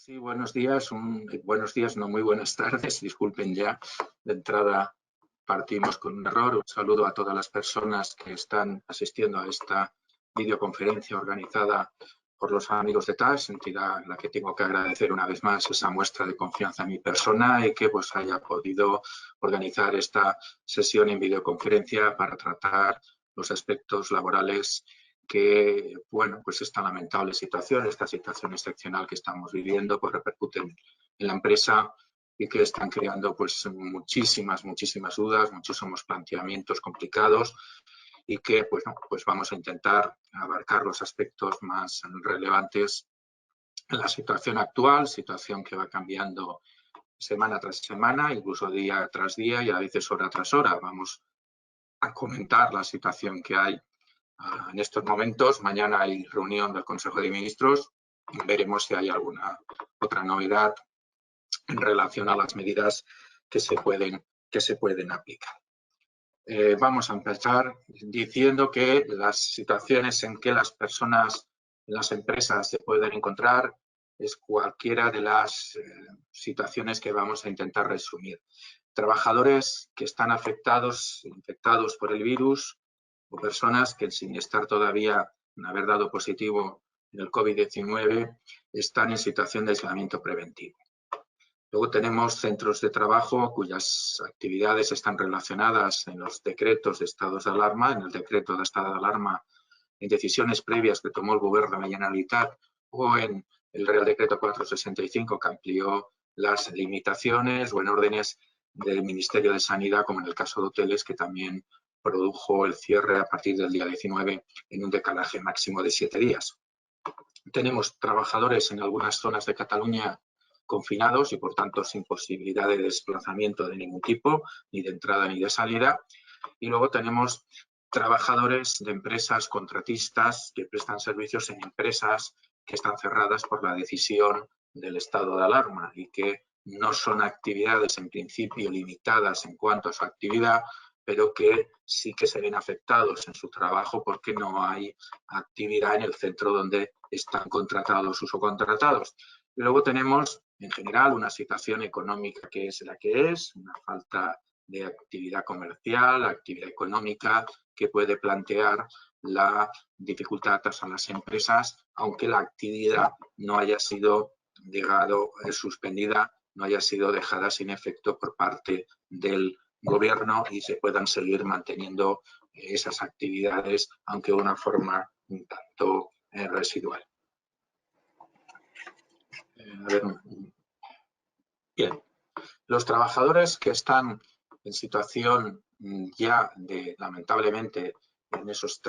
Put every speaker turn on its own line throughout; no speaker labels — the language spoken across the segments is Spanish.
Sí, buenos días, buenos días, no muy buenas tardes, disculpen ya, de entrada partimos con un error. Un saludo a todas las personas que están asistiendo a esta videoconferencia organizada por los amigos de TAS, entidad a la que tengo que agradecer una vez más esa muestra de confianza en mi persona y que pues haya podido organizar esta sesión en videoconferencia para tratar los aspectos laborales que, bueno, pues esta lamentable situación, esta situación excepcional que estamos viviendo, pues repercuten en la empresa y que están creando pues muchísimas dudas, muchísimos planteamientos complicados y que pues vamos a intentar abarcar los aspectos más relevantes en la situación actual, situación que va cambiando semana tras semana, incluso día tras día y a veces hora tras hora. Vamos a comentar la situación que hay en estos momentos. Mañana hay reunión del Consejo de Ministros. Veremos si hay alguna otra novedad en relación a las medidas que se pueden aplicar. Vamos a empezar diciendo que las situaciones en que las personas en las empresas se pueden encontrar es cualquiera de las situaciones que vamos a intentar resumir. Trabajadores que están infectados por el virus o personas que sin estar todavía, sin haber dado positivo en el COVID-19, están en situación de aislamiento preventivo. Luego tenemos centros de trabajo cuyas actividades están relacionadas en los decretos de estados de alarma, en el decreto de estado de alarma, en decisiones previas que tomó el Gobierno de la Generalitat o en el Real Decreto 465 que amplió las limitaciones o en órdenes del Ministerio de Sanidad, como en el caso de hoteles, que también produjo el cierre a partir del día 19 en un decalaje máximo de 7 días. Tenemos trabajadores en algunas zonas de Cataluña confinados y, por tanto, sin posibilidad de desplazamiento de ningún tipo, ni de entrada ni de salida. Y luego tenemos trabajadores de empresas contratistas que prestan servicios en empresas que están cerradas por la decisión del estado de alarma y que no son actividades en principio limitadas en cuanto a su actividad, pero que sí que se ven afectados en su trabajo porque no hay actividad en el centro donde están contratados o subcontratados. Y luego tenemos, en general, una situación económica que es la que es, una falta de actividad comercial, actividad económica, que puede plantear la dificultad a las empresas, aunque la actividad no haya sido suspendida, no haya sido dejada sin efecto por parte del Gobierno y se puedan seguir manteniendo esas actividades, aunque de una forma un tanto residual. Bien, los trabajadores que están en situación ya de, lamentablemente, en esos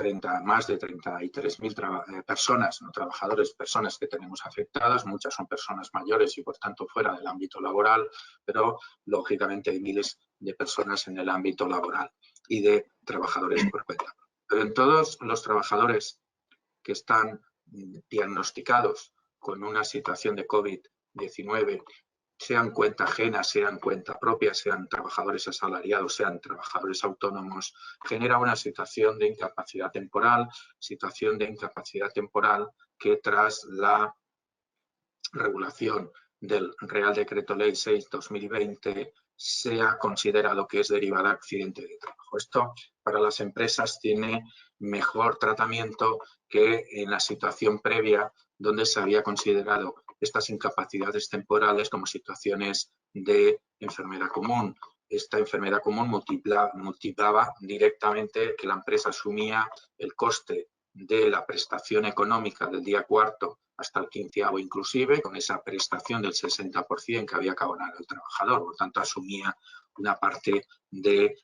más de 33.000 personas, no trabajadores, personas que tenemos afectadas, muchas son personas mayores y por tanto fuera del ámbito laboral, pero lógicamente hay miles de personas en el ámbito laboral y de trabajadores por cuenta. Pero en todos los trabajadores que están diagnosticados con una situación de COVID-19, sean cuenta ajena, sean cuenta propia, sean trabajadores asalariados, sean trabajadores autónomos, genera una situación de incapacidad temporal que tras la regulación del Real Decreto Ley 6/2020 se ha considerado que es derivada de accidente de trabajo. Esto para las empresas tiene mejor tratamiento que en la situación previa donde se había considerado estas incapacidades temporales como situaciones de enfermedad común. Esta enfermedad común multiplicaba directamente que la empresa asumía el coste de la prestación económica del día cuarto hasta el 15º inclusive, con esa prestación del 60% que había que abonar al trabajador. Por tanto, asumía una parte de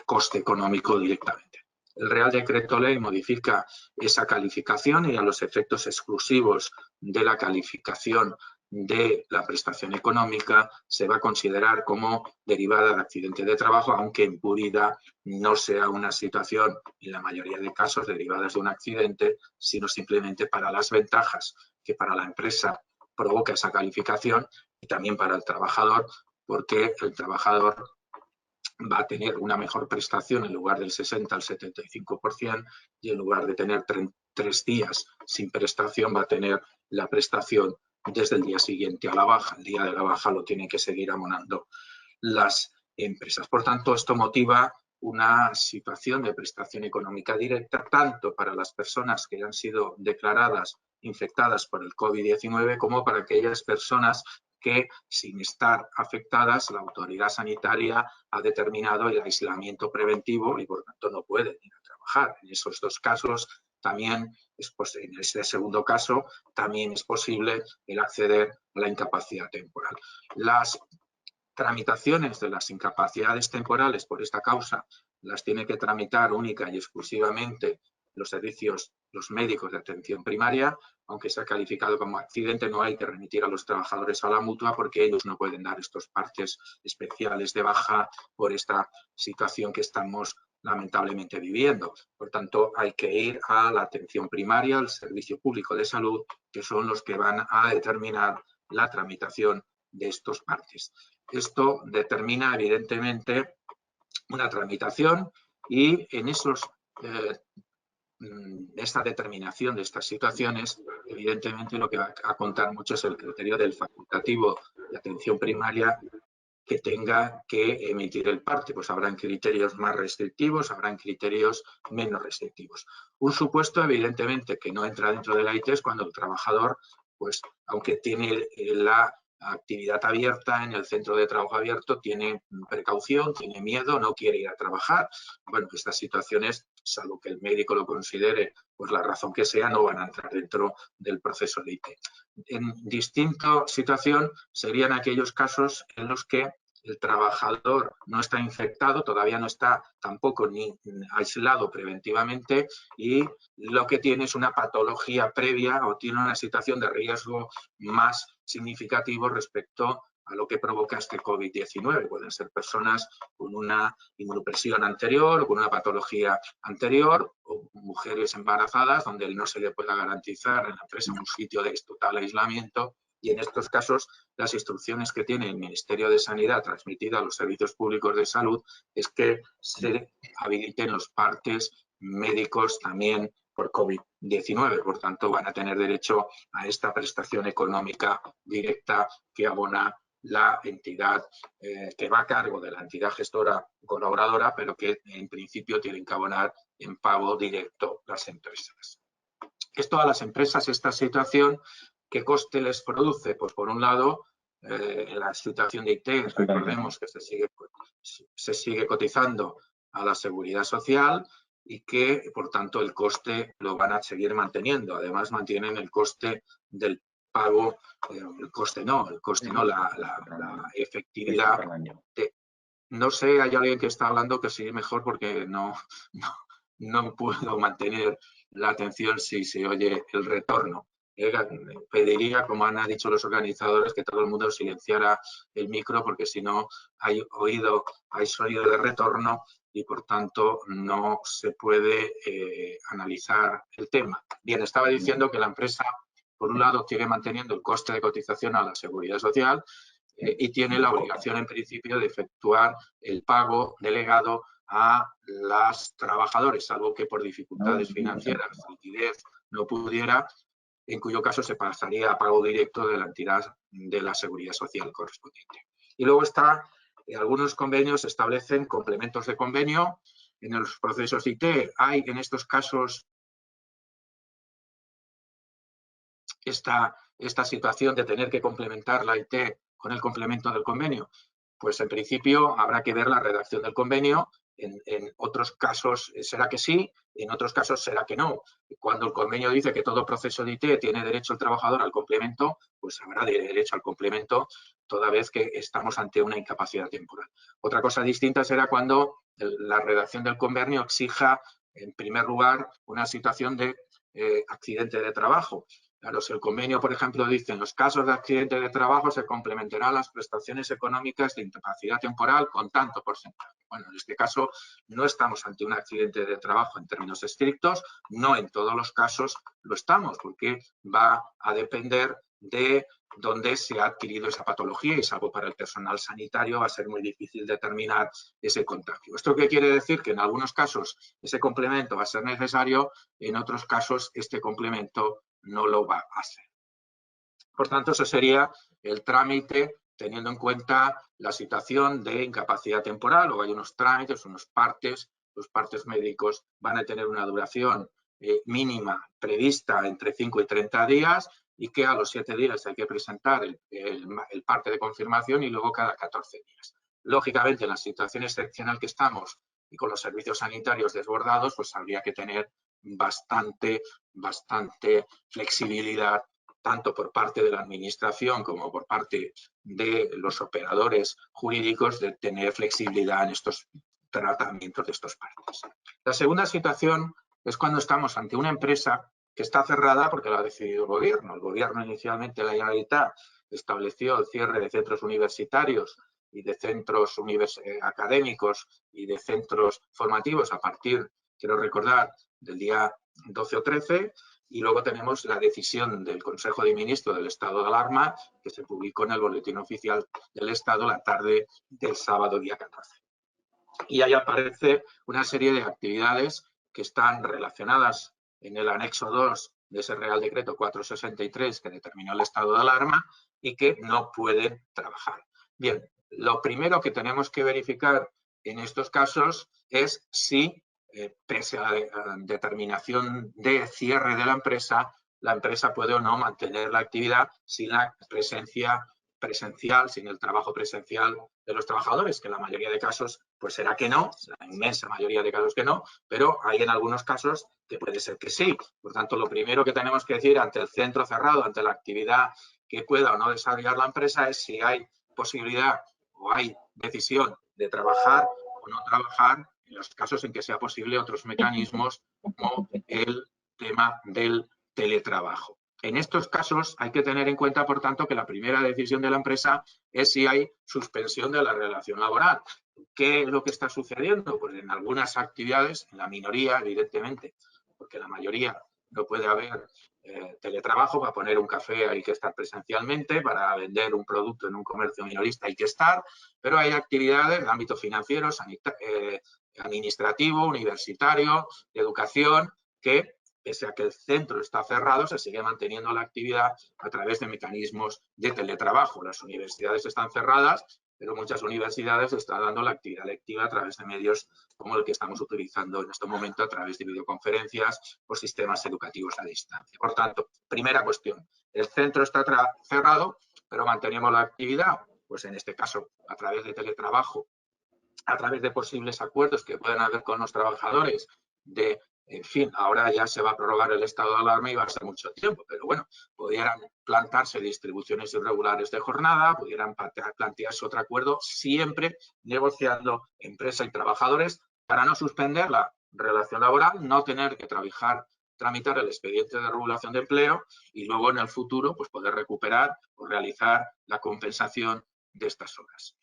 coste económico directamente. El Real Decreto Ley modifica esa calificación y a los efectos exclusivos de la calificación de la prestación económica se va a considerar como derivada de accidente de trabajo, aunque en puridad no sea una situación, en la mayoría de casos, derivadas de un accidente, sino simplemente para las ventajas que para la empresa provoca esa calificación y también para el trabajador, porque el trabajador va a tener una mejor prestación en lugar del 60 al 75% y en lugar de tener 3 días sin prestación va a tener la prestación desde el día siguiente a la baja. El día de la baja lo tienen que seguir abonando las empresas. Por tanto, esto motiva una situación de prestación económica directa tanto para las personas que han sido declaradas infectadas por el COVID-19 como para aquellas personas que, sin estar afectadas, la autoridad sanitaria ha determinado el aislamiento preventivo y, por tanto, no pueden ir a trabajar. En esos dos casos también, en este segundo caso, también es posible el acceder a la incapacidad temporal. Las tramitaciones de las incapacidades temporales por esta causa las tiene que tramitar única y exclusivamente los servicios, los médicos de atención primaria. Aunque sea calificado como accidente, no hay que remitir a los trabajadores a la mutua porque ellos no pueden dar estos partes especiales de baja por esta situación que estamos lamentablemente viviendo. Por tanto, hay que ir a la atención primaria, al servicio público de salud, que son los que van a determinar la tramitación de estos partes. Esto determina, evidentemente, una tramitación y en esta determinación de estas situaciones, evidentemente lo que va a contar mucho es el criterio del facultativo de atención primaria que tenga que emitir el parte. Pues habrán criterios más restrictivos, habrán criterios menos restrictivos. Un supuesto, evidentemente, que no entra dentro de la IT es cuando el trabajador, pues aunque tiene la actividad abierta en el centro de trabajo abierto, tiene precaución, tiene miedo, no quiere ir a trabajar. Bueno, estas situaciones, salvo que el médico lo considere, pues la razón que sea, no van a entrar dentro del proceso de IT. En distinta situación serían aquellos casos en los que el trabajador no está infectado, todavía no está tampoco ni aislado preventivamente y lo que tiene es una patología previa o tiene una situación de riesgo más significativo respecto a lo que provoca este COVID-19. Pueden ser personas con una inmunodepresión anterior o con una patología anterior o mujeres embarazadas donde no se le pueda garantizar en la empresa un sitio de total aislamiento. Y en estos casos, las instrucciones que tiene el Ministerio de Sanidad transmitida a los servicios públicos de salud es que se habiliten los partes médicos también por COVID-19. Por tanto, van a tener derecho a esta prestación económica directa que abona la entidad que va a cargo de la entidad gestora colaboradora, pero que en principio tienen que abonar en pago directo las empresas. Esto a las empresas, esta situación, ¿qué coste les produce? Pues por un lado, la situación de IT, recordemos que se sigue cotizando a la Seguridad Social y que, por tanto, el coste lo van a seguir manteniendo. Además, mantienen el coste del pago, la efectividad. No sé, hay alguien que está hablando que sigue mejor porque no puedo mantener la atención si se oye el retorno. Pediría, como han dicho los organizadores, que todo el mundo silenciara el micro porque si no hay sonido de retorno y por tanto no se puede analizar el tema. Bien, estaba diciendo que la empresa, por un lado, sigue manteniendo el coste de cotización a la Seguridad Social y tiene la obligación, en principio, de efectuar el pago delegado a los trabajadores, salvo que por dificultades financieras, liquidez, no pudiera, en cuyo caso se pasaría a pago directo de la entidad de la Seguridad Social correspondiente. Y luego algunos convenios establecen complementos de convenio. En los procesos IT hay en estos casos esta situación de tener que complementar la IT con el complemento del convenio. Pues en principio habrá que ver la redacción del convenio. En otros casos será que sí, en otros casos será que no. Cuando el convenio dice que todo proceso de IT tiene derecho el trabajador al complemento, pues habrá derecho al complemento toda vez que estamos ante una incapacidad temporal. Otra cosa distinta será cuando la redacción del convenio exija, en primer lugar, una situación de accidente de trabajo. Claro, si el convenio, por ejemplo, dice en los casos de accidente de trabajo se complementarán las prestaciones económicas de incapacidad temporal con tanto porcentaje. Bueno, en este caso no estamos ante un accidente de trabajo en términos estrictos, no en todos los casos lo estamos, porque va a depender de dónde se ha adquirido esa patología y salvo para el personal sanitario va a ser muy difícil determinar ese contagio. ¿Esto qué quiere decir? Que en algunos casos ese complemento va a ser necesario, en otros casos este complemento no lo va a hacer. Por tanto, ese sería el trámite teniendo en cuenta la situación de incapacidad temporal, o hay unos trámites, unos partes. Los partes médicos van a tener una duración mínima prevista entre 5 y 30 días y que a los 7 días hay que presentar el parte de confirmación y luego cada 14 días. Lógicamente, en la situación excepcional que estamos y con los servicios sanitarios desbordados, pues habría que tener bastante flexibilidad, tanto por parte de la Administración como por parte de los operadores jurídicos, de tener flexibilidad en estos tratamientos de estos partes. La segunda situación es cuando estamos ante una empresa que está cerrada porque lo ha decidido el Gobierno. El Gobierno inicialmente, la Generalitat, estableció el cierre de centros universitarios y de centros académicos y de centros formativos a partir, quiero recordar, del día 12 o 13, y luego tenemos la decisión del Consejo de Ministros del estado de alarma que se publicó en el Boletín Oficial del Estado la tarde del sábado día 14. Y ahí aparece una serie de actividades que están relacionadas en el anexo 2 de ese Real Decreto 463 que determinó el estado de alarma y que no pueden trabajar. Bien, lo primero que tenemos que verificar en estos casos es si, pese a la determinación de cierre de la empresa puede o no mantener la actividad sin la presencia presencial, sin el trabajo presencial de los trabajadores, que en la mayoría de casos pues será que no, la inmensa mayoría de casos que no, pero hay en algunos casos que puede ser que sí. Por tanto, lo primero que tenemos que decir ante el centro cerrado, ante la actividad que pueda o no desarrollar la empresa, es si hay posibilidad o hay decisión de trabajar o no trabajar en los casos en que sea posible otros mecanismos como el tema del teletrabajo. En estos casos hay que tener en cuenta, por tanto, que la primera decisión de la empresa es si hay suspensión de la relación laboral. ¿Qué es lo que está sucediendo? Pues en algunas actividades, en la minoría, evidentemente, porque la mayoría no puede haber teletrabajo. Para poner un café hay que estar presencialmente, para vender un producto en un comercio minorista hay que estar, pero hay actividades de ámbito financiero, administrativo, universitario, de educación, que pese a que el centro está cerrado, se sigue manteniendo la actividad a través de mecanismos de teletrabajo. Las universidades están cerradas, pero muchas universidades están dando la actividad lectiva a través de medios como el que estamos utilizando en este momento a través de videoconferencias o sistemas educativos a distancia. Por tanto, primera cuestión, el centro está cerrado, pero mantenemos la actividad, pues en este caso a través de teletrabajo, a través de posibles acuerdos que pueden haber con los trabajadores de, en fin, ahora ya se va a prorrogar el estado de alarma y va a ser mucho tiempo, pero bueno, pudieran plantarse distribuciones irregulares de jornada, pudieran plantearse otro acuerdo, siempre negociando empresa y trabajadores para no suspender la relación laboral, no tener que tramitar el expediente de regulación de empleo y luego en el futuro pues poder recuperar o realizar la compensación de estas horas.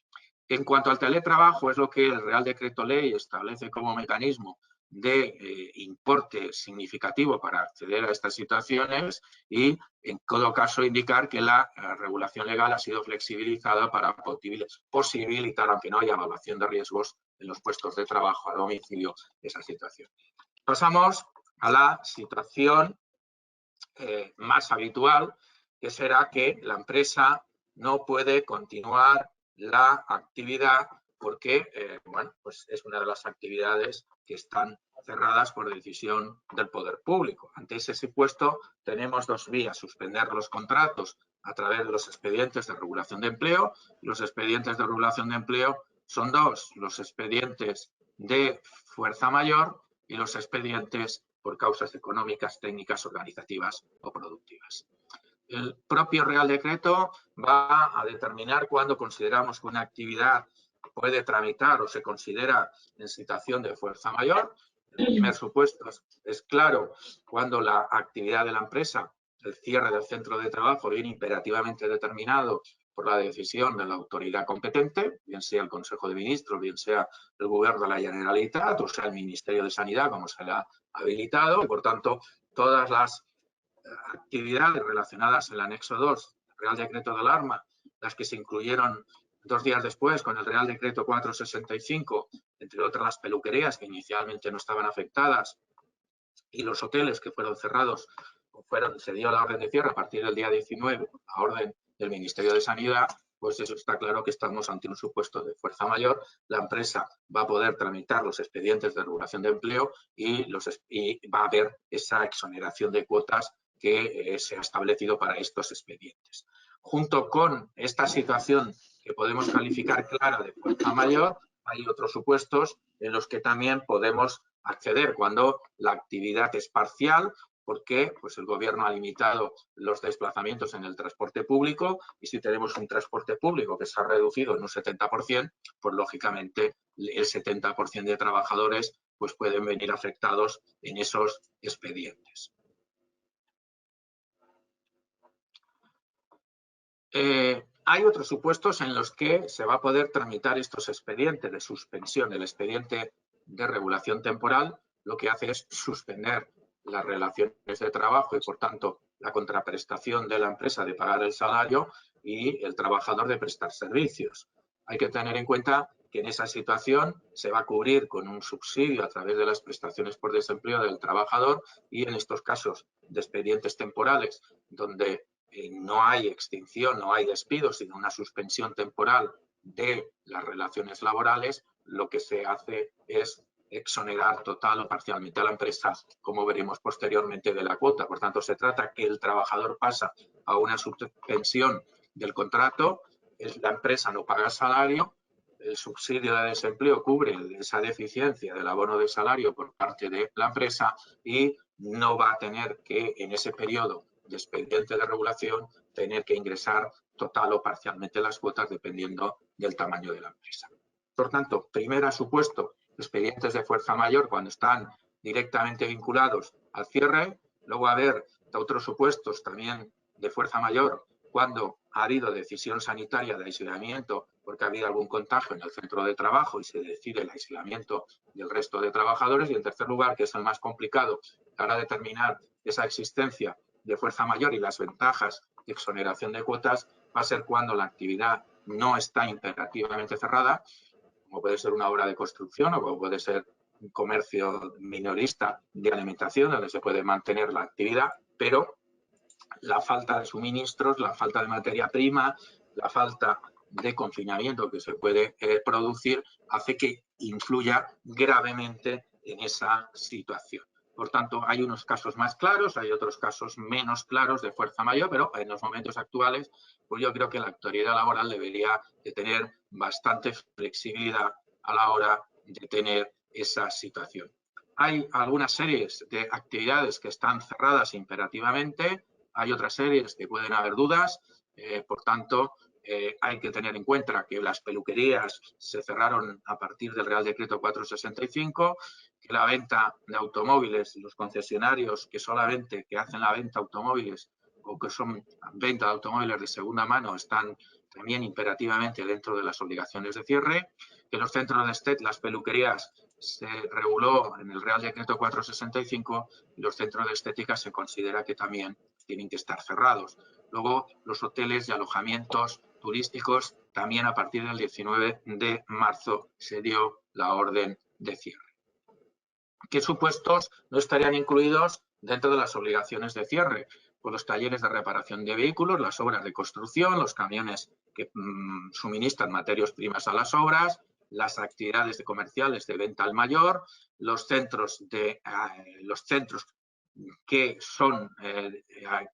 En cuanto al teletrabajo, es lo que el Real Decreto Ley establece como mecanismo de importe significativo para acceder a estas situaciones y, en todo caso, indicar que la regulación legal ha sido flexibilizada para posibilitar, aunque no haya evaluación de riesgos en los puestos de trabajo a domicilio, esa situación. Pasamos a la situación más habitual, que será que la empresa no puede continuar la actividad porque bueno, pues es una de las actividades que están cerradas por decisión del poder público. Ante ese supuesto tenemos dos vías: suspender los contratos a través de los expedientes de regulación de empleo. Los expedientes de regulación de empleo son dos: los expedientes de fuerza mayor y los expedientes por causas económicas, técnicas, organizativas o productivas. El propio Real Decreto va a determinar cuándo consideramos que una actividad puede tramitar o se considera en situación de fuerza mayor. El primer supuesto es claro cuando la actividad de la empresa, el cierre del centro de trabajo, viene imperativamente determinado por la decisión de la autoridad competente, bien sea el Consejo de Ministros, bien sea el Gobierno de la Generalitat o sea el Ministerio de Sanidad, como se le ha habilitado. Y, por tanto, todas las actividades relacionadas en el anexo 2 del Real Decreto de Alarma, las que se incluyeron 2 días después con el Real Decreto 465, entre otras las peluquerías que inicialmente no estaban afectadas y los hoteles que fueron cerrados se dio la orden de cierre a partir del día 19, la orden del Ministerio de Sanidad, pues eso está claro que estamos ante un supuesto de fuerza mayor. La empresa va a poder tramitar los expedientes de regulación de empleo y va a haber esa exoneración de cuotas que se ha establecido para estos expedientes. Junto con esta situación que podemos calificar clara de fuerza mayor, hay otros supuestos en los que también podemos acceder cuando la actividad es parcial, porque pues, el Gobierno ha limitado los desplazamientos en el transporte público y si tenemos un transporte público que se ha reducido en un 70%, pues lógicamente el 70% de trabajadores pues, pueden venir afectados en esos expedientes. Hay otros supuestos en los que se va a poder tramitar estos expedientes de suspensión. El expediente de regulación temporal lo que hace es suspender las relaciones de trabajo y, por tanto, la contraprestación de la empresa de pagar el salario y el trabajador de prestar servicios. Hay que tener en cuenta que en esa situación se va a cubrir con un subsidio a través de las prestaciones por desempleo del trabajador y en estos casos de expedientes temporales donde no hay extinción, no hay despido, sino una suspensión temporal de las relaciones laborales, lo que se hace es exonerar total o parcialmente a la empresa, como veremos posteriormente, de la cuota. Por tanto, se trata que el trabajador pasa a una suspensión del contrato, la empresa no paga salario, el subsidio de desempleo cubre esa deficiencia del abono de salario por parte de la empresa y no va a tener que en ese periodo de expediente de regulación tener que ingresar total o parcialmente las cuotas dependiendo del tamaño de la empresa. Por tanto, primero supuesto, expedientes de fuerza mayor cuando están directamente vinculados al cierre. Luego va a haber otros supuestos también de fuerza mayor cuando ha habido decisión sanitaria de aislamiento porque ha habido algún contagio en el centro de trabajo y se decide el aislamiento del resto de trabajadores. Y en tercer lugar, que es el más complicado, para determinar esa existencia de fuerza mayor y las ventajas de exoneración de cuotas, va a ser cuando la actividad no está imperativamente cerrada, como puede ser una obra de construcción o como puede ser un comercio minorista de alimentación donde se puede mantener la actividad, pero la falta de suministros, la falta de materia prima, la falta de confinamiento que se puede producir hace que influya gravemente en esa situación. Por tanto, hay unos casos más claros, hay otros casos menos claros de fuerza mayor, pero en los momentos actuales, pues yo creo que la autoridad laboral debería de tener bastante flexibilidad a la hora de tener esa situación. Hay algunas series de actividades que están cerradas imperativamente, hay otras series que pueden haber dudas, por tanto, hay que tener en cuenta que las peluquerías se cerraron a partir del Real Decreto 465, que la venta de automóviles, los concesionarios que solamente hacen la venta de automóviles o que son venta de automóviles de segunda mano están también imperativamente dentro de las obligaciones de cierre, que los centros de estética, las peluquerías se reguló en el Real Decreto 465 y los centros de estética se considera que también tienen que estar cerrados. Luego, los hoteles y alojamientos turísticos, también a partir del 19 de marzo se dio la orden de cierre. ¿Qué supuestos no estarían incluidos dentro de las obligaciones de cierre? Pues los talleres de reparación de vehículos, las obras de construcción, los camiones que suministran materias primas a las obras, las actividades comerciales de venta al mayor, los centros que son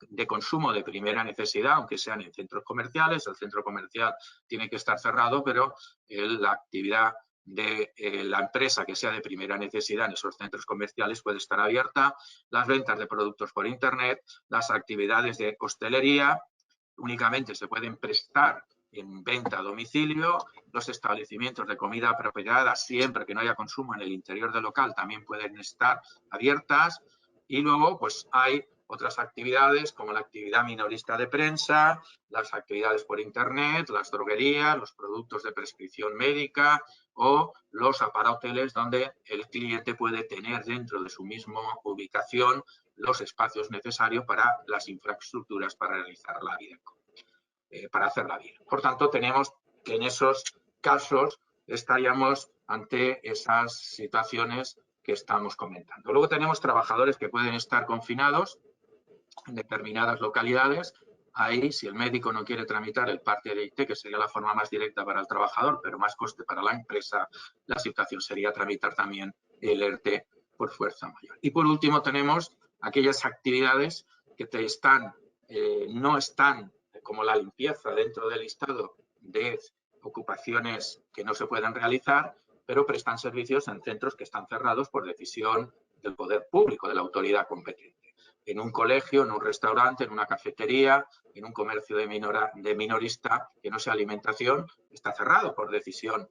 de consumo de primera necesidad, aunque sean en centros comerciales. El centro comercial tiene que estar cerrado, pero la actividad de la empresa que sea de primera necesidad en esos centros comerciales puede estar abierta, las ventas de productos por Internet, las actividades de hostelería únicamente se pueden prestar en venta a domicilio, los establecimientos de comida apropiada siempre que no haya consumo en el interior del local también pueden estar abiertas y luego pues hay otras actividades como la actividad minorista de prensa, las actividades por Internet, las droguerías, los productos de prescripción médica o los aparhoteles donde el cliente puede tener dentro de su misma ubicación los espacios necesarios para las infraestructuras para realizar la vida, para hacer la vida. Por tanto, tenemos que en esos casos estaríamos ante esas situaciones que estamos comentando. Luego tenemos trabajadores que pueden estar confinados en determinadas localidades. Ahí, si el médico no quiere tramitar el parte de IT, que sería la forma más directa para el trabajador, pero más coste para la empresa, la situación sería tramitar también el ERTE por fuerza mayor. Y por último tenemos aquellas actividades que no están, como la limpieza, dentro del listado de ocupaciones que no se pueden realizar, pero prestan servicios en centros que están cerrados por decisión del poder público, de la autoridad competente. En un colegio, en un restaurante, en una cafetería, en un comercio de minorista que no sea alimentación, está cerrado por decisión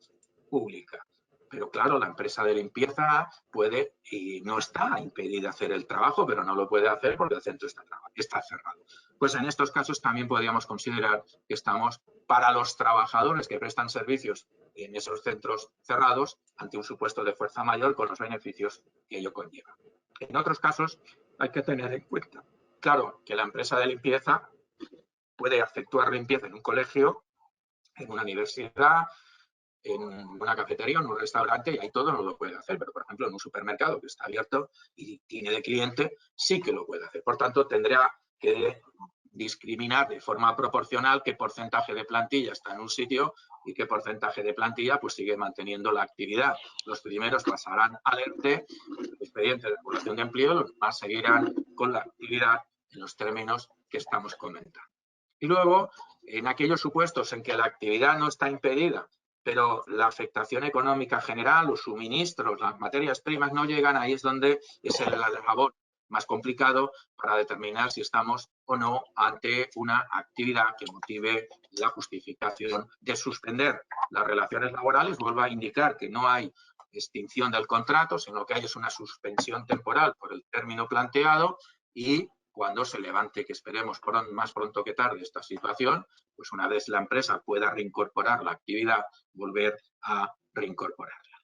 pública. Pero claro, la empresa de limpieza puede y no está impedida hacer el trabajo, pero no lo puede hacer porque el centro está cerrado. Pues en estos casos también podríamos considerar que estamos para los trabajadores que prestan servicios en esos centros cerrados ante un supuesto de fuerza mayor con los beneficios que ello conlleva. En otros casos hay que tener en cuenta, claro, que la empresa de limpieza puede efectuar limpieza en un colegio, en una universidad, en una cafetería, en un restaurante, y ahí todo no lo puede hacer, pero por ejemplo en un supermercado que está abierto y tiene de cliente, sí que lo puede hacer. Por tanto, tendrá que discriminar de forma proporcional qué porcentaje de plantilla está en un sitio y qué porcentaje de plantilla pues sigue manteniendo la actividad. Los primeros pasarán al ERTE, el expediente de regulación de empleo, los demás seguirán con la actividad en los términos que estamos comentando. Y luego, en aquellos supuestos en que la actividad no está impedida, pero la afectación económica general, los suministros, las materias primas no llegan, ahí es donde es el labor más complicado para determinar si estamos o no ante una actividad que motive la justificación de suspender las relaciones laborales. Vuelvo a indicar que no hay extinción del contrato, sino que hay una suspensión temporal por el término planteado y cuando se levante, que esperemos más pronto que tarde esta situación, pues una vez la empresa pueda reincorporar la actividad, volver a reincorporarla.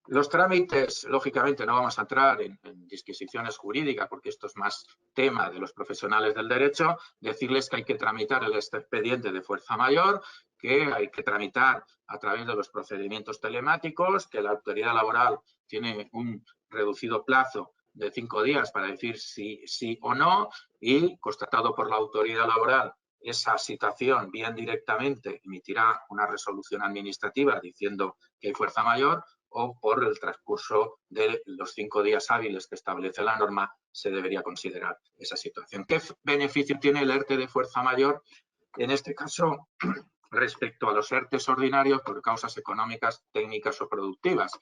Los trámites, lógicamente, no vamos a entrar en disquisiciones jurídicas porque esto es más tema de los profesionales del derecho. Decirles que hay que tramitar el expediente de fuerza mayor, que hay que tramitar a través de los procedimientos telemáticos, que la autoridad laboral tiene un reducido plazo de 5 días para decir sí o no, y constatado por la autoridad laboral esa situación, bien directamente emitirá una resolución administrativa diciendo que hay fuerza mayor, o por el transcurso de los 5 días hábiles que establece la norma se debería considerar esa situación. ¿Qué beneficio tiene el ERTE de fuerza mayor? En este caso, respecto a los ERTEs ordinarios por causas económicas, técnicas o productivas,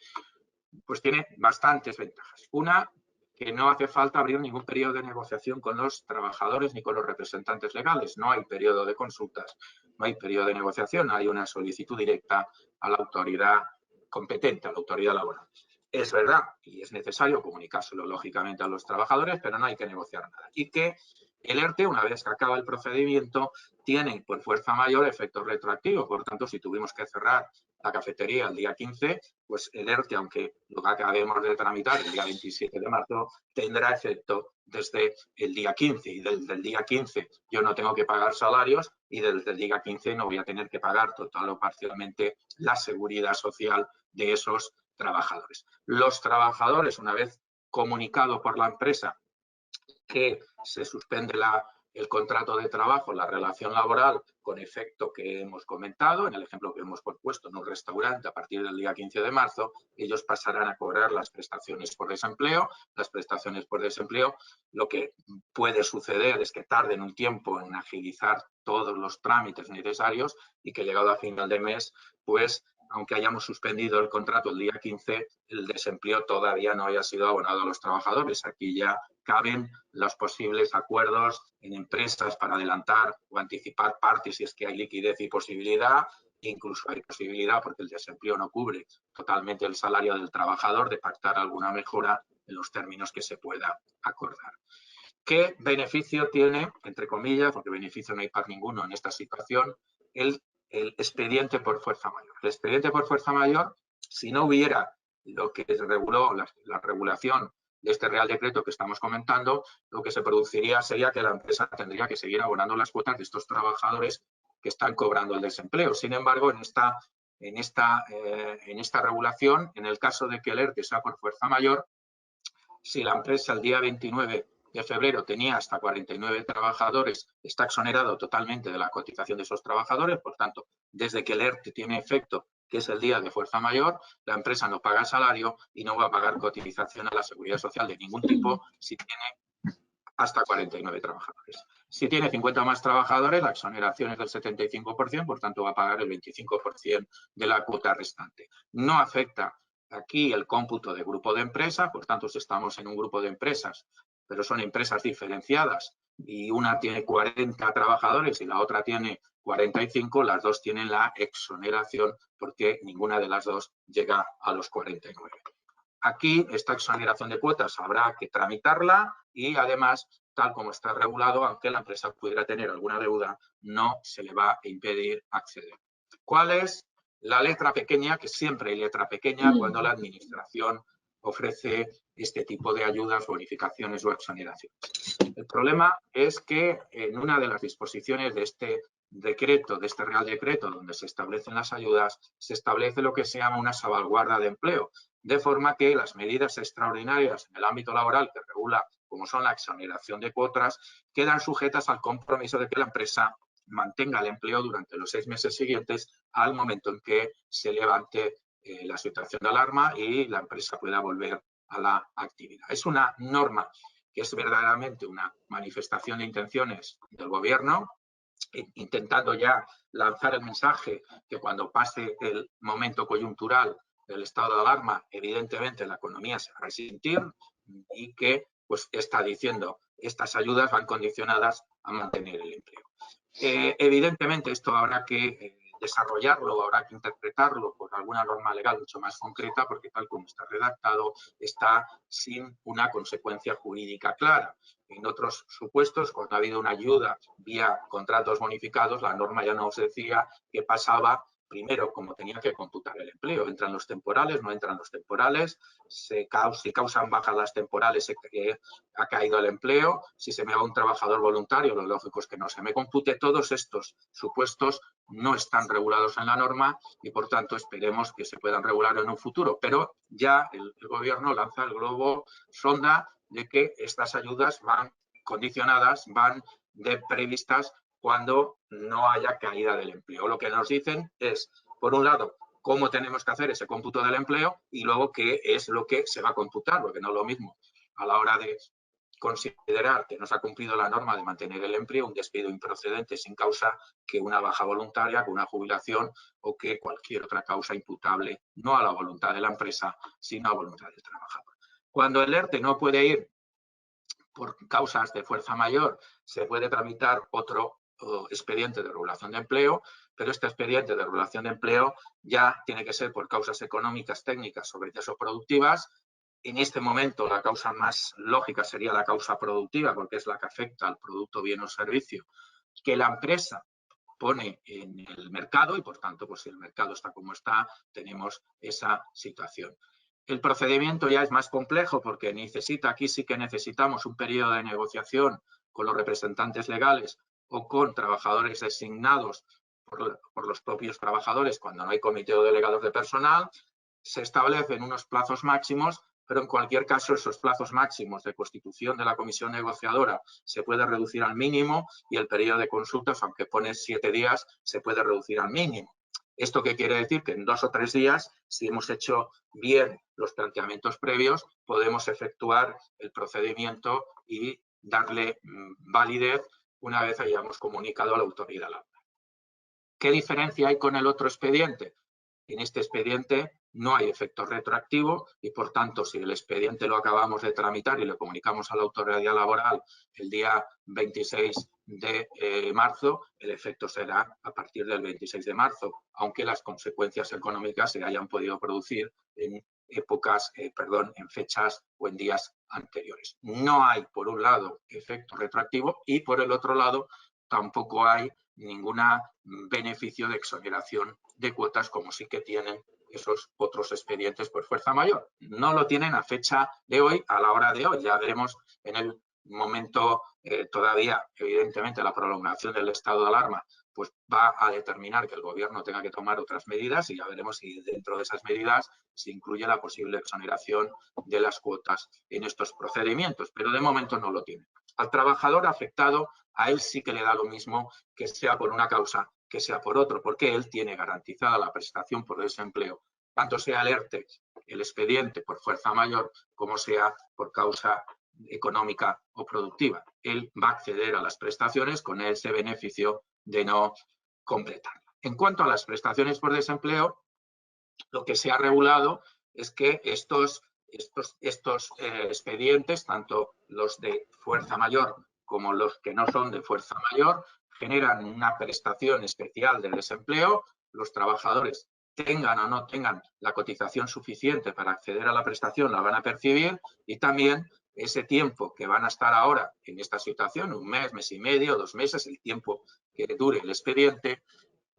pues tiene bastantes ventajas. Una, que no hace falta abrir ningún periodo de negociación con los trabajadores ni con los representantes legales. No hay periodo de consultas, no hay periodo de negociación, hay una solicitud directa a la autoridad competente, a la autoridad laboral. Es verdad y es necesario comunicárselo lógicamente a los trabajadores, pero no hay que negociar nada. Y que el ERTE, una vez que acaba el procedimiento, tiene por fuerza mayor efectos retroactivos. Por tanto, si tuvimos que cerrar la cafetería el día 15, pues el ERTE, aunque lo acabemos de tramitar el día 27 de marzo, tendrá efecto desde el día 15. Y desde el día 15 yo no tengo que pagar salarios y desde el día 15 no voy a tener que pagar total o parcialmente la seguridad social de esos trabajadores. Los trabajadores, una vez comunicado por la empresa que se suspende el contrato de trabajo, la relación laboral, con efecto que hemos comentado, en el ejemplo que hemos propuesto en un restaurante a partir del día 15 de marzo, ellos pasarán a cobrar las prestaciones por desempleo. Las prestaciones por desempleo, lo que puede suceder es que tarden un tiempo en agilizar todos los trámites necesarios y que llegado a final de mes, pues aunque hayamos suspendido el contrato el día 15, el desempleo todavía no haya sido abonado a los trabajadores. Aquí ya caben los posibles acuerdos en empresas para adelantar o anticipar partes si es que hay liquidez y posibilidad. Incluso hay posibilidad, porque el desempleo no cubre totalmente el salario del trabajador, de pactar alguna mejora en los términos que se pueda acordar. ¿Qué beneficio tiene, entre comillas, porque beneficio no hay para ninguno en esta situación, el expediente por fuerza mayor? El expediente por fuerza mayor, si no hubiera lo que reguló la regulación de este Real Decreto que estamos comentando, lo que se produciría sería que la empresa tendría que seguir abonando las cuotas de estos trabajadores que están cobrando el desempleo. Sin embargo, en esta regulación, en el caso de que el ERTE sea por fuerza mayor, Si la empresa el día 29 de febrero tenía hasta 49 trabajadores, está exonerado totalmente de la cotización de esos trabajadores. Por tanto, desde que el ERTE tiene efecto, que es el día de fuerza mayor, la empresa no paga salario y no va a pagar cotización a la seguridad social de ningún tipo si tiene hasta 49 trabajadores. Si tiene 50 o más trabajadores, la exoneración es del 75%, por tanto va a pagar el 25% de la cuota restante. No afecta aquí el cómputo de grupo de empresas, por tanto, si estamos en un grupo de empresas, pero son empresas diferenciadas y una tiene 40 trabajadores y la otra tiene 45, las dos tienen la exoneración porque ninguna de las dos llega a los 49. Aquí esta exoneración de cuotas habrá que tramitarla y además, tal como está regulado, aunque la empresa pudiera tener alguna deuda, no se le va a impedir acceder. ¿Cuál es la letra pequeña? Que siempre hay letra pequeña cuando la administración ofrece este tipo de ayudas, bonificaciones o exoneraciones. El problema es que en una de las disposiciones de este decreto, de este Real Decreto, donde se establecen las ayudas, se establece lo que se llama una salvaguarda de empleo, de forma que las medidas extraordinarias en el ámbito laboral que regula, como son la exoneración de cuotas, quedan sujetas al compromiso de que la empresa mantenga el empleo durante los 6 meses siguientes al momento en que se levante la situación de alarma y la empresa pueda volver a la actividad. Es una norma que es verdaderamente una manifestación de intenciones del Gobierno, intentando ya lanzar el mensaje que cuando pase el momento coyuntural del estado de alarma, evidentemente la economía se va a resentir y que pues está diciendo estas ayudas van condicionadas a mantener el empleo. Evidentemente esto habrá que desarrollarlo, habrá que interpretarlo por alguna norma legal mucho más concreta porque tal como está redactado está sin una consecuencia jurídica clara. En otros supuestos, cuando ha habido una ayuda vía contratos bonificados, la norma ya nos decía que pasaba primero como tenía que computar el empleo. Entran los temporales, no entran los temporales, si causan bajas las temporales ha caído el empleo, si se me va un trabajador voluntario, lo lógico es que no se me compute. Todos estos supuestos no están regulados en la norma y por tanto esperemos que se puedan regular en un futuro, pero ya el Gobierno lanza el globo sonda de que estas ayudas van condicionadas, van previstas cuando no haya caída del empleo. Lo que nos dicen es, por un lado, cómo tenemos que hacer ese cómputo del empleo y luego qué es lo que se va a computar, porque no es lo mismo a la hora de considerar que no se ha cumplido la norma de mantener el empleo, un despido improcedente sin causa, que una baja voluntaria, que una jubilación o que cualquier otra causa imputable no a la voluntad de la empresa, sino a la voluntad del trabajador. Cuando el ERTE no puede ir por causas de fuerza mayor, se puede tramitar otro expediente de regulación de empleo, pero este expediente de regulación de empleo ya tiene que ser por causas económicas, técnicas o o productivas. En este momento la causa más lógica sería la causa productiva, porque es la que afecta al producto, bien o servicio que la empresa pone en el mercado y, por tanto, pues si el mercado está como está, tenemos esa situación. El procedimiento ya es más complejo porque aquí sí que necesitamos un periodo de negociación con los representantes legales o con trabajadores designados por los propios trabajadores cuando no hay comité o delegados de personal. Se establecen unos plazos máximos, pero en cualquier caso esos plazos máximos de constitución de la comisión negociadora se puede reducir al mínimo y el periodo de consultas, aunque pone 7 días, se puede reducir al mínimo. ¿Esto qué quiere decir? Que en 2 o 3 días, si hemos hecho bien los planteamientos previos, podemos efectuar el procedimiento y darle validez una vez hayamos comunicado a la autoridad laboral. ¿Qué diferencia hay con el otro expediente? En este expediente no hay efecto retroactivo y, por tanto, si el expediente lo acabamos de tramitar y lo comunicamos a la autoridad laboral el día 26 de marzo, el efecto será a partir del 26 de marzo, aunque las consecuencias económicas se hayan podido producir en en fechas o en días anteriores. No hay, por un lado, efecto retroactivo y, por el otro lado, tampoco hay ningún beneficio de exoneración de cuotas como sí que tienen esos otros expedientes por fuerza mayor. No lo tienen a fecha de hoy, a la hora de hoy. Ya veremos en el momento todavía, evidentemente, la prolongación del estado de alarma pues va a determinar que el gobierno tenga que tomar otras medidas y ya veremos si dentro de esas medidas se incluye la posible exoneración de las cuotas en estos procedimientos, pero de momento no lo tiene. Al trabajador afectado, a él sí que le da lo mismo que sea por una causa que sea por otro, porque él tiene garantizada la prestación por desempleo, tanto sea el ERTE, el expediente por fuerza mayor, como sea por causa económica o productiva. Él va a acceder a las prestaciones con ese beneficio de no completarla. En cuanto a las prestaciones por desempleo, lo que se ha regulado es que estos expedientes, tanto los de fuerza mayor como los que no son de fuerza mayor, generan una prestación especial de desempleo. Los trabajadores, tengan o no tengan la cotización suficiente para acceder a la prestación, la van a percibir, y también ese tiempo que van a estar ahora en esta situación, un mes, mes y medio, 2 meses, el tiempo que dure el expediente,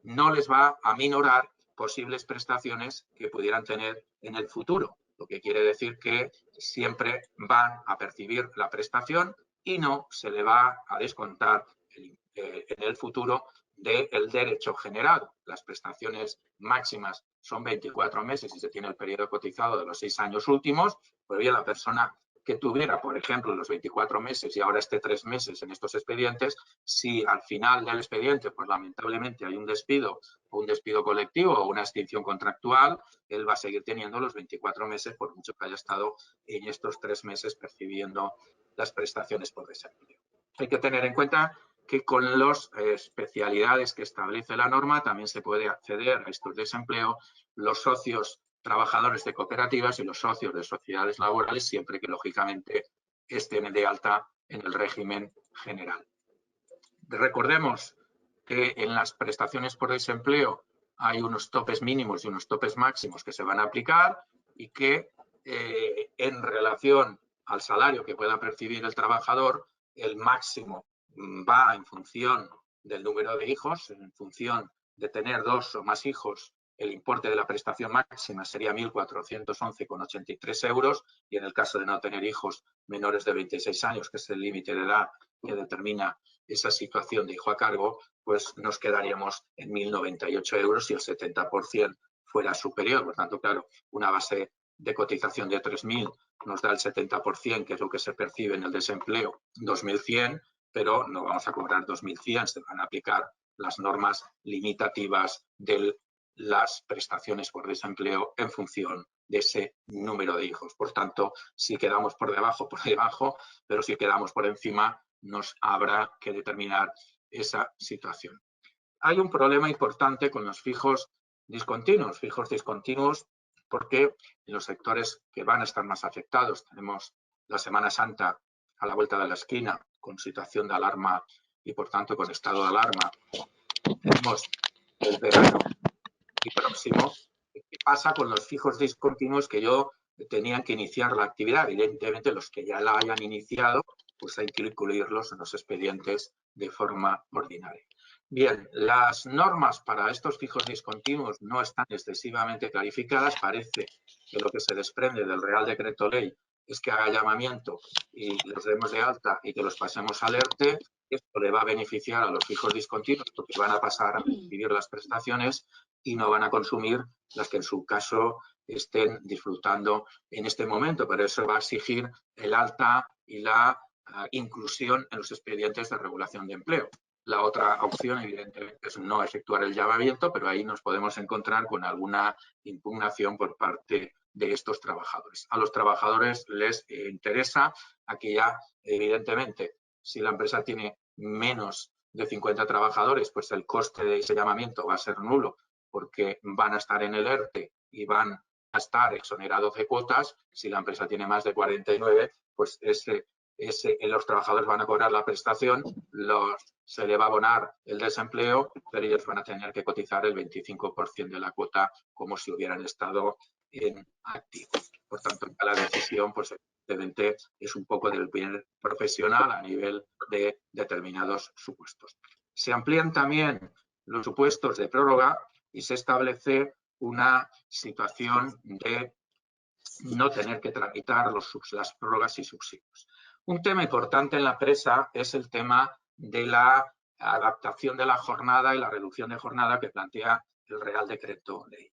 no les va a minorar posibles prestaciones que pudieran tener en el futuro, lo que quiere decir que siempre van a percibir la prestación y no se le va a descontar en el futuro del derecho generado. Las prestaciones máximas son 24 meses y se tiene el periodo cotizado de los 6 años últimos, pues bien, la persona que tuviera, por ejemplo, los 24 meses y ahora esté 3 meses en estos expedientes, si al final del expediente, pues lamentablemente hay un despido o un despido colectivo o una extinción contractual, él va a seguir teniendo los 24 meses por mucho que haya estado en estos 3 meses percibiendo las prestaciones por desempleo. Hay que tener en cuenta que con las especialidades que establece la norma también se puede acceder a estos desempleos los socios trabajadores de cooperativas y los socios de sociedades laborales, siempre que lógicamente estén de alta en el régimen general. Recordemos que en las prestaciones por desempleo hay unos topes mínimos y unos topes máximos que se van a aplicar y que en relación al salario que pueda percibir el trabajador, el máximo va en función del número de hijos, en función de tener 2 o más hijos. El importe de la prestación máxima sería 1.411,83 euros y en el caso de no tener hijos menores de 26 años, que es el límite de edad que determina esa situación de hijo a cargo, pues nos quedaríamos en 1.098 euros si el 70% fuera superior. Por tanto, claro, una base de cotización de 3.000 nos da el 70%, que es lo que se percibe en el desempleo, 2.100, pero no vamos a cobrar 2.100, se van a aplicar las normas limitativas de las prestaciones por desempleo en función de ese número de hijos. Por tanto, si quedamos por debajo, pero si quedamos por encima, nos habrá que determinar esa situación. Hay un problema importante con los fijos discontinuos. Porque en los sectores que van a estar más afectados tenemos la Semana Santa a la vuelta de la esquina con situación de alarma y por tanto con estado de alarma. Tenemos el verano y próximo. ¿Qué pasa con los fijos discontinuos que yo tenían que iniciar la actividad? Evidentemente los que ya la hayan iniciado, pues hay que incluirlos en los expedientes de forma ordinaria. Bien, las normas para estos fijos discontinuos no están excesivamente clarificadas. Parece que lo que se desprende del Real Decreto Ley es que haga llamamiento y los demos de alta y que los pasemos al ERTE. Esto le va a beneficiar a los fijos discontinuos porque van a pasar a recibir las prestaciones y no van a consumir las que en su caso estén disfrutando en este momento. Pero eso va a exigir el alta y la inclusión en los expedientes de regulación de empleo. La otra opción, evidentemente, es no efectuar el llamamiento, pero ahí nos podemos encontrar con alguna impugnación por parte de estos trabajadores. A los trabajadores les interesa, aquí ya, evidentemente, si la empresa tiene menos de 50 trabajadores, pues el coste de ese llamamiento va a ser nulo porque van a estar en el ERTE y van a estar exonerados de cuotas. Si la empresa tiene más de 49, pues los trabajadores van a cobrar la prestación, se le va a abonar el desempleo, pero ellos van a tener que cotizar el 25% de la cuota como si hubieran estado en activo. Por tanto, la decisión, pues evidentemente, es un poco del bien profesional a nivel de determinados supuestos. Se amplían también los supuestos de prórroga y se establece una situación de no tener que tramitar las prórrogas y subsidios. Un tema importante en la empresa es el tema de la adaptación de la jornada y la reducción de jornada que plantea el Real Decreto Ley.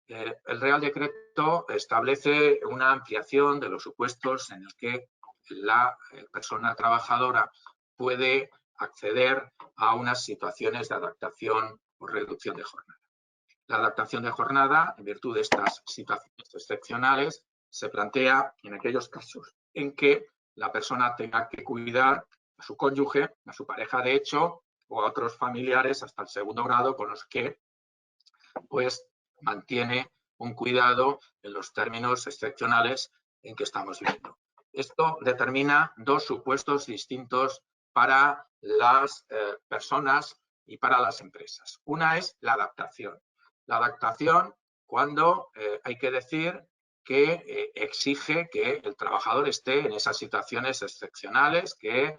El Real Decreto establece una ampliación de los supuestos en el que la persona trabajadora puede acceder a unas situaciones de adaptación o reducción de jornada. La adaptación de jornada, en virtud de estas situaciones excepcionales, se plantea en aquellos casos en que la persona tenga que cuidar a su cónyuge, a su pareja de hecho o a otros familiares hasta el segundo grado con los que pues mantiene un cuidado en los términos excepcionales en que estamos viviendo. Esto determina dos supuestos distintos para las personas y para las empresas. Una es la adaptación. La adaptación cuando hay que decir que exige que el trabajador esté en esas situaciones excepcionales que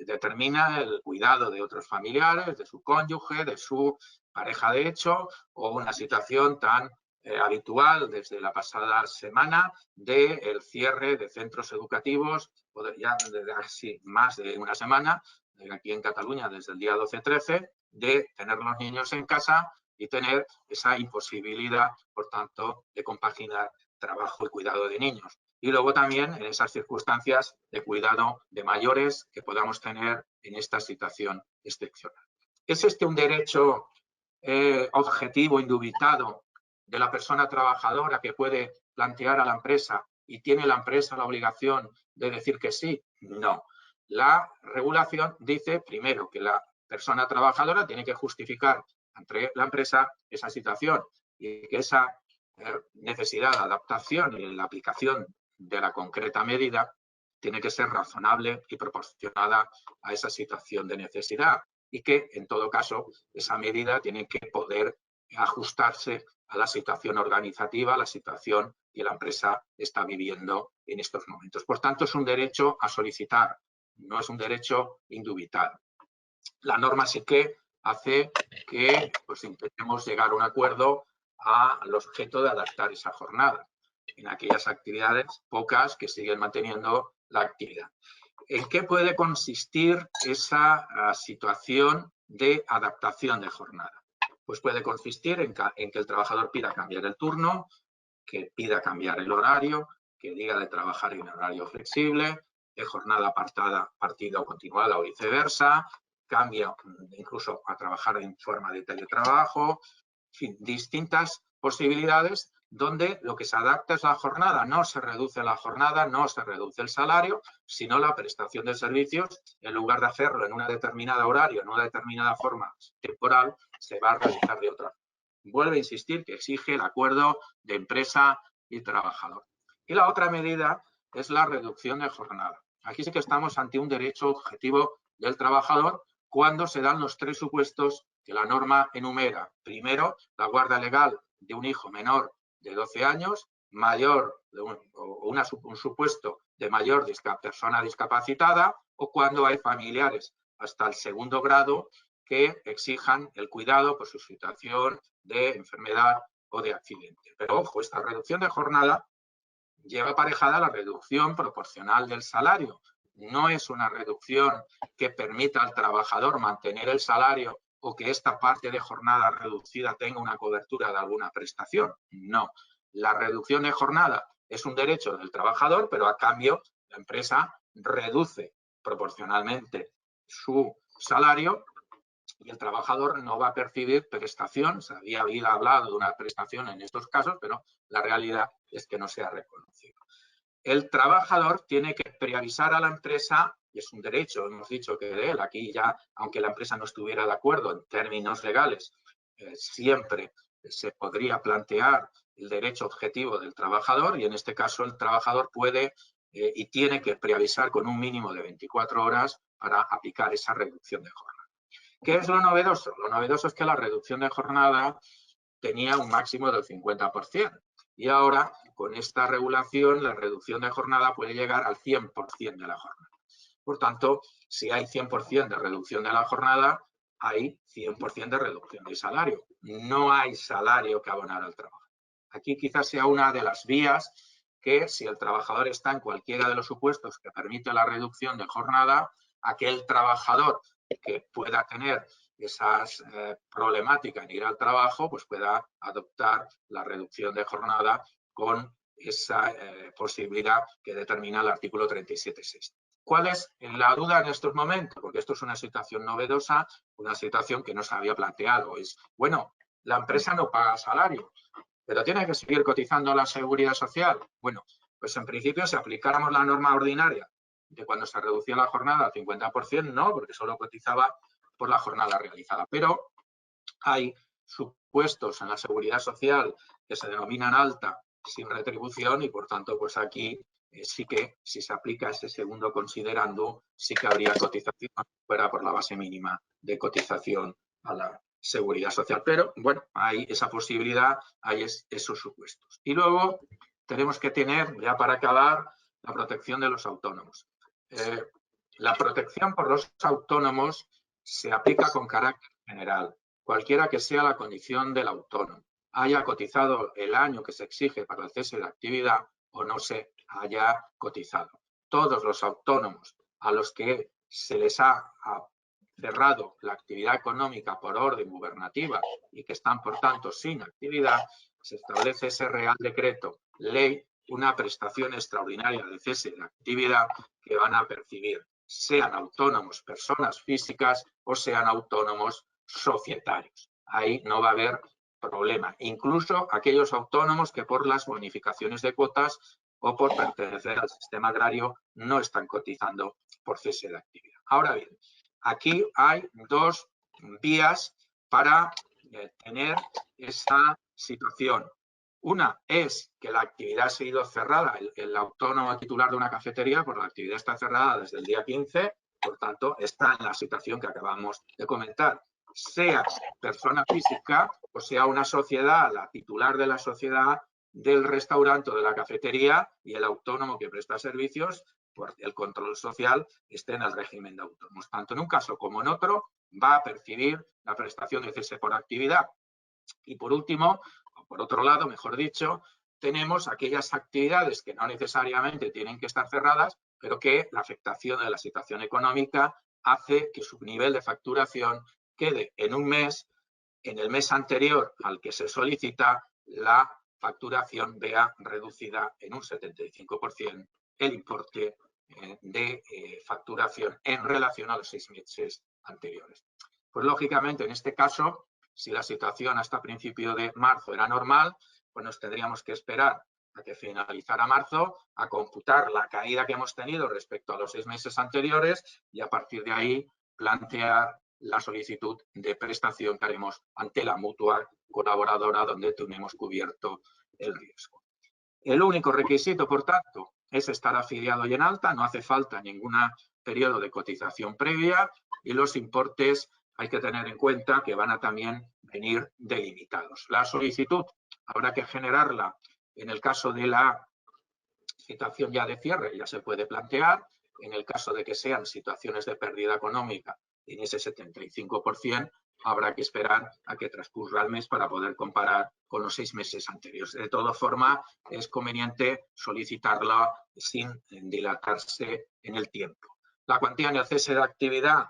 determina el cuidado de otros familiares, de su cónyuge, de su pareja de hecho, o una situación tan habitual desde la pasada semana del cierre de centros educativos, ya desde casi más de una semana, aquí en Cataluña desde el día 12-13, de tener los niños en casa y tener esa imposibilidad, por tanto, de compaginar trabajo y cuidado de niños. Y luego también en esas circunstancias de cuidado de mayores que podamos tener en esta situación excepcional. ¿Es este un derecho objetivo, indubitado de la persona trabajadora que puede plantear a la empresa y tiene la empresa la obligación de decir que sí? No. La regulación dice, primero, que la persona trabajadora tiene que justificar ante la empresa esa situación y que esa necesidad de adaptación y la aplicación de la concreta medida tiene que ser razonable y proporcionada a esa situación de necesidad y que, en todo caso, esa medida tiene que poder ajustarse a la situación organizativa, a la situación que la empresa está viviendo en estos momentos. Por tanto, es un derecho a solicitar, no es un derecho indubitado. La norma sí que hace que pues, intentemos llegar a un acuerdo al objeto de adaptar esa jornada en aquellas actividades, pocas, que siguen manteniendo la actividad. ¿En qué puede consistir esa situación de adaptación de jornada? Pues puede consistir en que el trabajador pida cambiar el turno, que pida cambiar el horario, que diga de trabajar en horario flexible, de jornada apartada, partida o continuada o viceversa, cambia incluso a trabajar en forma de teletrabajo, en fin, distintas posibilidades donde lo que se adapta es la jornada, no se reduce la jornada, no se reduce el salario, sino la prestación de servicios, en lugar de hacerlo en una determinada horario, en una determinada forma temporal, se va a realizar de otra. Vuelve a insistir que exige el acuerdo de empresa y trabajador. Y la otra medida es la reducción de jornada. Aquí sí que estamos ante un derecho objetivo del trabajador cuando se dan los tres supuestos que la norma enumera. Primero, la guarda legal de un hijo menor de 12 años, mayor de un supuesto de mayor persona discapacitada o cuando hay familiares hasta el segundo grado que exijan el cuidado por su situación de enfermedad o de accidente. Pero ojo, esta reducción de jornada lleva aparejada la reducción proporcional del salario. No es una reducción que permita al trabajador mantener el salario o que esta parte de jornada reducida tenga una cobertura de alguna prestación. No. La reducción de jornada es un derecho del trabajador, pero a cambio la empresa reduce proporcionalmente su salario y el trabajador no va a percibir prestación. Se había hablado de una prestación en estos casos, pero la realidad es que no se ha reconocido. El trabajador tiene que preavisar a la empresa, y es un derecho, hemos dicho que de él, aquí ya, aunque la empresa no estuviera de acuerdo en términos legales, siempre se podría plantear el derecho objetivo del trabajador y en este caso el trabajador puede y tiene que preavisar con un mínimo de 24 horas para aplicar esa reducción de jornada. ¿Qué es lo novedoso? Lo novedoso es que la reducción de jornada tenía un máximo del 50% y ahora con esta regulación la reducción de jornada puede llegar al 100% de la jornada. Por tanto, si hay 100% de reducción de la jornada, hay 100% de reducción del salario. No hay salario que abonar al trabajo. Aquí quizás sea una de las vías que si el trabajador está en cualquiera de los supuestos que permite la reducción de jornada, aquel trabajador que pueda tener esas problemáticas en ir al trabajo, pues pueda adoptar la reducción de jornada con esa posibilidad que determina el artículo 37.6. ¿Cuál es la duda en estos momentos? Porque esto es una situación novedosa, una situación que no se había planteado. Es, bueno, la empresa no paga salario, pero tiene que seguir cotizando a la Seguridad Social. Bueno, pues en principio si aplicáramos la norma ordinaria de cuando se reducía la jornada al 50%, no, porque solo cotizaba por la jornada realizada. Pero hay supuestos en la Seguridad Social que se denominan alta sin retribución y, por tanto, pues aquí sí que, si se aplica ese segundo considerando, sí que habría cotización fuera por la base mínima de cotización a la Seguridad Social. Pero, bueno, hay esa posibilidad, hay esos supuestos. Y luego tenemos que tener, ya para acabar, la protección de los autónomos. La protección por los autónomos se aplica con carácter general, cualquiera que sea la condición del autónomo, haya cotizado el año que se exige para el cese de actividad o no se haya cotizado. Todos los autónomos a los que se les ha cerrado la actividad económica por orden gubernativa y que están, por tanto, sin actividad, se establece ese Real Decreto Ley una prestación extraordinaria de cese de actividad que van a percibir, sean autónomos, personas físicas o sean autónomos societarios. Ahí no va a haber problema. Incluso aquellos autónomos que por las bonificaciones de cuotas o por pertenecer al sistema agrario no están cotizando por cese de actividad. Ahora bien, aquí hay dos vías para tener esa situación. Una es que la actividad ha sido cerrada, el autónomo titular de una cafetería, pues la actividad está cerrada desde el día 15, por tanto, está en la situación que acabamos de comentar. Sea persona física o sea una sociedad, la titular de la sociedad, del restaurante o de la cafetería y el autónomo que presta servicios, por el control social, esté en el régimen de autónomos. Tanto en un caso como en otro, va a percibir la prestación de cese por actividad. Y por último, o por otro lado, mejor dicho, tenemos aquellas actividades que no necesariamente tienen que estar cerradas, pero que la afectación de la situación económica hace que su nivel de facturación quede en un mes, en el mes anterior al que se solicita, la facturación vea reducida en un 75% el importe de facturación en relación a los 6 meses anteriores. Pues lógicamente, en este caso, si la situación hasta principio de marzo era normal, pues nos tendríamos que esperar a que finalizara marzo, a computar la caída que hemos tenido respecto a los 6 meses anteriores y a partir de ahí plantear la solicitud de prestación que haremos ante la mutua colaboradora donde tenemos cubierto el riesgo. El único requisito, por tanto, es estar afiliado y en alta, no hace falta ningún periodo de cotización previa y los importes hay que tener en cuenta que van a también venir delimitados. La solicitud habrá que generarla en el caso de la situación ya de cierre, ya se puede plantear, en el caso de que sean situaciones de pérdida económica en ese 75%, habrá que esperar a que transcurra el mes para poder comparar con los 6 meses anteriores. De todas formas, es conveniente solicitarla sin dilatarse en el tiempo. La cuantía en el cese de actividad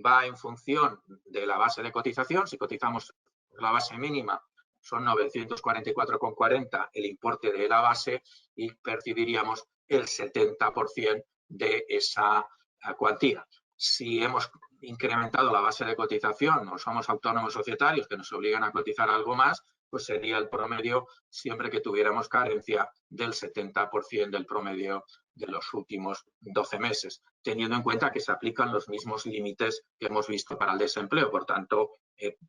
va en función de la base de cotización. Si cotizamos la base mínima, son 944,40 el importe de la base y percibiríamos el 70% de esa cuantía. Si hemos incrementado la base de cotización o somos autónomos societarios que nos obligan a cotizar algo más, pues sería el promedio siempre que tuviéramos carencia del 70% del promedio de los últimos 12 meses, teniendo en cuenta que se aplican los mismos límites que hemos visto para el desempleo. Por tanto,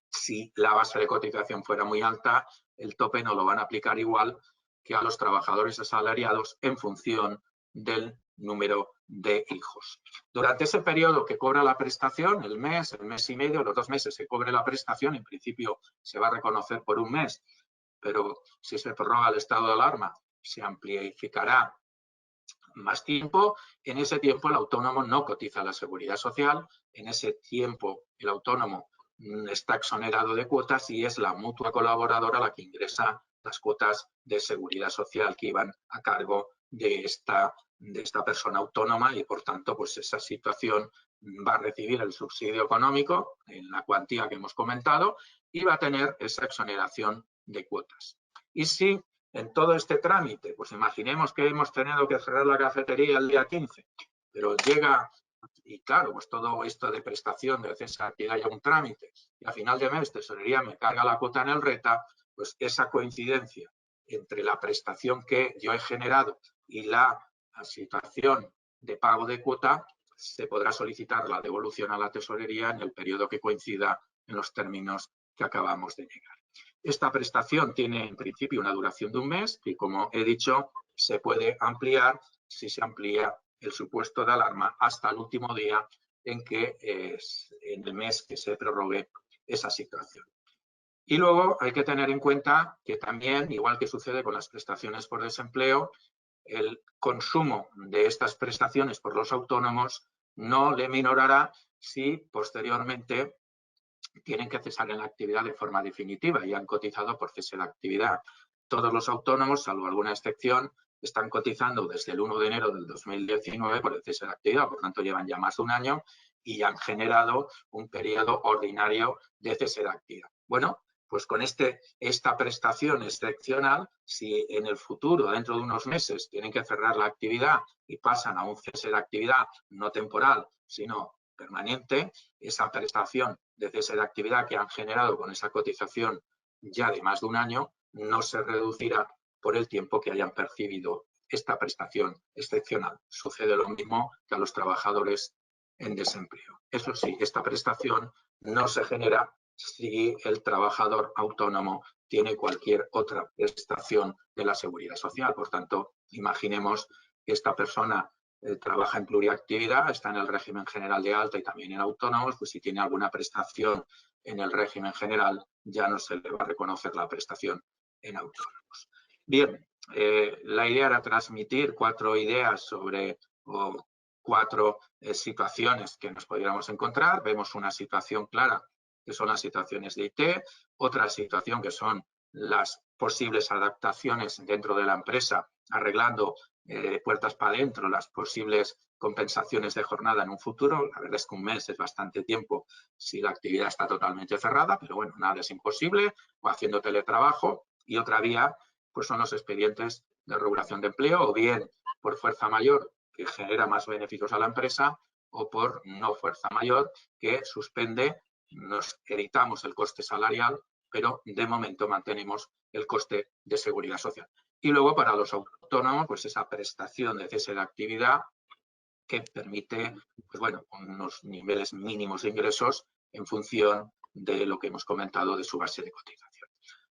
si la base de cotización fuera muy alta, el tope no lo van a aplicar igual que a los trabajadores asalariados en función del número de hijos. Durante ese periodo que cobra la prestación, el mes y medio, los 2 meses que cobre la prestación, en principio se va a reconocer por un mes, pero si se prorroga el estado de alarma, se amplificará más tiempo. En ese tiempo el autónomo no cotiza a la Seguridad Social, en ese tiempo el autónomo está exonerado de cuotas y es la mutua colaboradora la que ingresa las cuotas de seguridad social que iban a cargo de esta persona autónoma y, por tanto, pues esa situación va a recibir el subsidio económico en la cuantía que hemos comentado y va a tener esa exoneración de cuotas. Y si en todo este trámite, pues imaginemos que hemos tenido que cerrar la cafetería el día 15, pero llega, y claro, pues todo esto de prestación de cese de actividad ya un trámite, y a final de mes tesorería me carga la cuota en el RETA, pues esa coincidencia entre la prestación que yo he generado y la situación de pago de cuota, se podrá solicitar la devolución a la tesorería en el periodo que coincida en los términos que acabamos de llegar. Esta prestación tiene en principio una duración de un mes y, como he dicho, se puede ampliar si se amplía el supuesto de alarma hasta el último día en el mes que se prorrogue esa situación. Y luego hay que tener en cuenta que también, igual que sucede con las prestaciones por desempleo, el consumo de estas prestaciones por los autónomos no le minorará si posteriormente tienen que cesar en la actividad de forma definitiva y han cotizado por cese de actividad. Todos los autónomos, salvo alguna excepción, están cotizando desde el 1 de enero del 2019 por el cese de actividad, por tanto llevan ya más de un año y han generado un periodo ordinario de cese de actividad. Bueno, pues con esta prestación excepcional, si en el futuro, dentro de unos meses, tienen que cerrar la actividad y pasan a un cese de actividad no temporal, sino permanente, esa prestación de cese de actividad que han generado con esa cotización ya de más de un año no se reducirá por el tiempo que hayan percibido esta prestación excepcional. Sucede lo mismo que a los trabajadores en desempleo. Eso sí, esta prestación no se genera si el trabajador autónomo tiene cualquier otra prestación de la seguridad social. Por tanto, imaginemos que esta persona trabaja en pluriactividad, está en el régimen general de alta y también en autónomos, pues si tiene alguna prestación en el régimen general ya no se le va a reconocer la prestación en autónomos. Bien, la idea era transmitir 4 ideas sobre cuatro situaciones que nos pudiéramos encontrar. Vemos una situación clara que son las situaciones de IT, otra situación que son las posibles adaptaciones dentro de la empresa, arreglando puertas para adentro las posibles compensaciones de jornada en un futuro. La verdad es que un mes es bastante tiempo si la actividad está totalmente cerrada, pero bueno, nada es imposible, o haciendo teletrabajo. Y otra vía pues son los expedientes de regulación de empleo, o bien por fuerza mayor, que genera más beneficios a la empresa, o por no fuerza mayor, que suspende, nos evitamos el coste salarial, pero de momento mantenemos el coste de seguridad social. Y luego para los autónomos, pues esa prestación de cese de actividad que permite, pues bueno, unos niveles mínimos de ingresos en función de lo que hemos comentado de su base de cotización.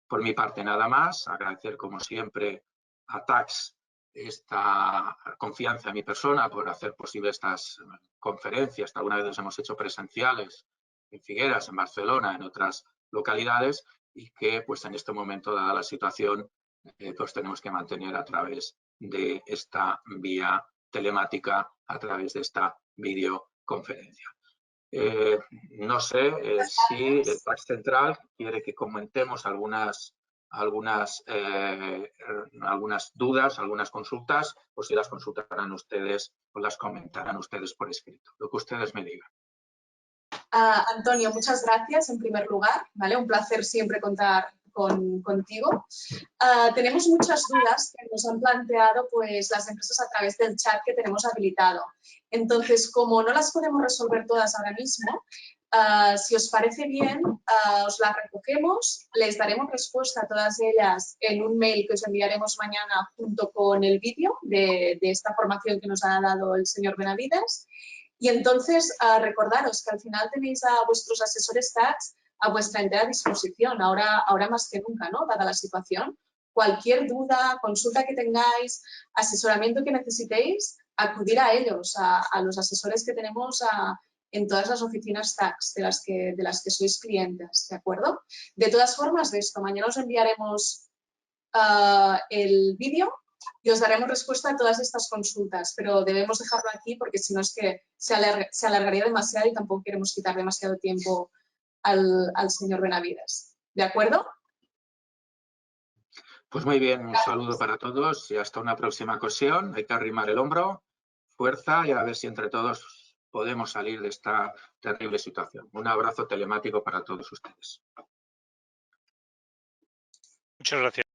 Por mi parte nada más, agradecer como siempre a Tax esta confianza en mi persona por hacer posible estas conferencias, que alguna vez las hemos hecho presenciales en Figueras, en Barcelona, en otras localidades, y que pues en este momento, dada la situación, pues tenemos que mantener a través de esta vía telemática, a través de esta videoconferencia. No sé si el Tax Central quiere que comentemos algunas dudas, algunas consultas, o si las consultarán ustedes o las comentarán ustedes por escrito, lo que ustedes me digan.
Antonio, muchas gracias en primer lugar, ¿vale? Un placer siempre contar contigo. Tenemos muchas dudas que nos han planteado pues, las empresas a través del chat que tenemos habilitado. Entonces, como no las podemos resolver todas ahora mismo, si os parece bien, os las recogemos, les daremos respuesta a todas ellas en un mail que os enviaremos mañana junto con el vídeo de esta formación que nos ha dado el señor Benavides. Y entonces, recordaros que al final tenéis a vuestros asesores Tax a vuestra entera disposición, ahora más que nunca, ¿no? Dada la situación. Cualquier duda, consulta que tengáis, asesoramiento que necesitéis, acudir a ellos, a los asesores que tenemos en todas las oficinas Tax de las que sois clientes, ¿de acuerdo? De todas formas, de esto, mañana os enviaremos el vídeo y os daremos respuesta a todas estas consultas, pero debemos dejarlo aquí porque si no es que se alargaría demasiado y tampoco queremos quitar demasiado tiempo al señor Benavides. ¿De acuerdo?
Pues muy bien, un saludo para todos y hasta una próxima ocasión. Hay que arrimar el hombro, fuerza y a ver si entre todos podemos salir de esta terrible situación. Un abrazo telemático para todos ustedes.
Muchas gracias.